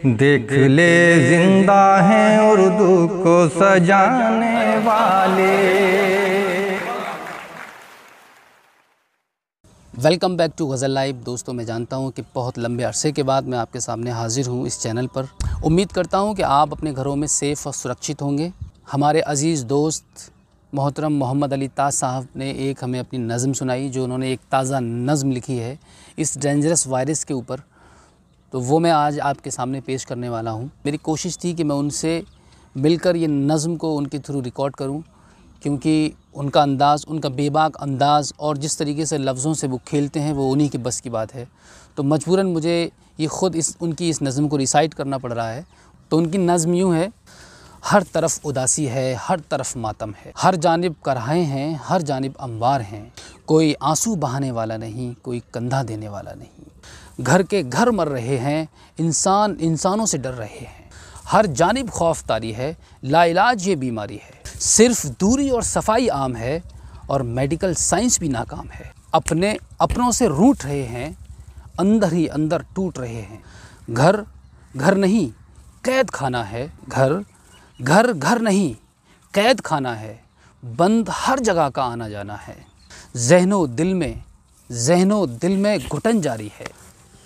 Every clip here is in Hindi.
देख ले जिंदा हैं उर्दू को सजाने वाले। Welcome back to Ghazal live. दोस्तों, मैं जानता हूं कि बहुत लंबे अरसे के बाद मैं आपके सामने हाज़िर हूं इस चैनल पर। उम्मीद करता हूं कि आप अपने घरों में सेफ़ और सुरक्षित होंगे। हमारे अज़ीज़ दोस्त मोहतरम मोहम्मद अली ताज साहब ने हमें अपनी नज़म सुनाई, जो उन्होंने एक ताज़ा नज़म लिखी है इस डेंजरस वायरस के ऊपर, तो वो मैं आज आपके सामने पेश करने वाला हूं। मेरी कोशिश थी कि मैं उनसे मिलकर ये नज़म को उनके थ्रू रिकॉर्ड करूं, क्योंकि उनका अंदाज़, उनका बेबाक अंदाज़ और जिस तरीके से लफ्ज़ों से वो खेलते हैं वो उन्हीं के बस की बात है। तो मजबूरन मुझे ये ख़ुद उनकी इस नज़म को रिसाइट करना पड़ रहा है। तो उनकी नज़म यूँ है: हर तरफ उदासी है, हर तरफ मातम है, हर जानिब करहाएं हैं, हर जानिब अंबार हैं, कोई आंसू बहाने वाला नहीं, कोई कंधा देने वाला नहीं, घर के घर मर रहे हैं, इंसान इंसानों से डर रहे हैं, हर जानिब खौफ तारी है, लाइलाज ये बीमारी है, सिर्फ दूरी और सफाई आम है और मेडिकल साइंस भी नाकाम है, अपने अपनों से रूठ रहे हैं, अंदर ही अंदर टूट रहे हैं, घर घर नहीं कैद खाना है, घर घर घर नहीं कैद खाना है, बंद हर जगह का आना जाना है, ज़हनो दिल में घुटन जारी है,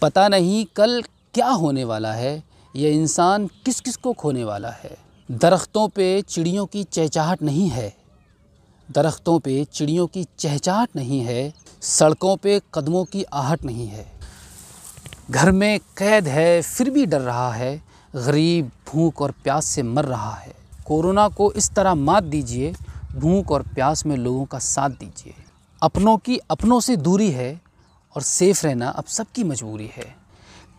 पता नहीं कल क्या होने वाला है, यह इंसान किस किस को खोने वाला है, दरख्तों पे चिड़ियों की चहचहाट नहीं है, दरख्तों पे चिड़ियों की चहचहाट नहीं है, सड़कों पे कदमों की आहट नहीं है, घर में कैद है फिर भी डर रहा है, गरीब भूख और प्यास से मर रहा है, कोरोना को इस तरह मात दीजिए, भूख और प्यास में लोगों का साथ दीजिए, अपनों की अपनों से दूरी है और सेफ रहना अब सबकी मजबूरी है,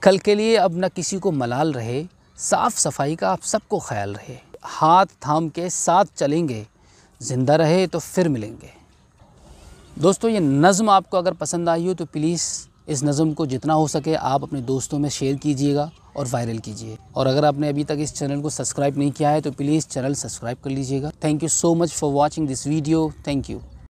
कल के लिए अब न किसी को मलाल रहे, साफ़ सफाई का अब सबको ख्याल रहे, हाथ थाम के साथ चलेंगे, ज़िंदा रहे तो फिर मिलेंगे। दोस्तों, ये नज़म आपको अगर पसंद आई हो तो प्लीज़ इस नज़म को जितना हो सके आप अपने दोस्तों में शेयर कीजिएगा और वायरल कीजिए। और अगर आपने अभी तक इस चैनल को सब्सक्राइब नहीं किया है तो प्लीज़ चैनल सब्सक्राइब कर लीजिएगा। Thank you so much for watching this video. Thank you.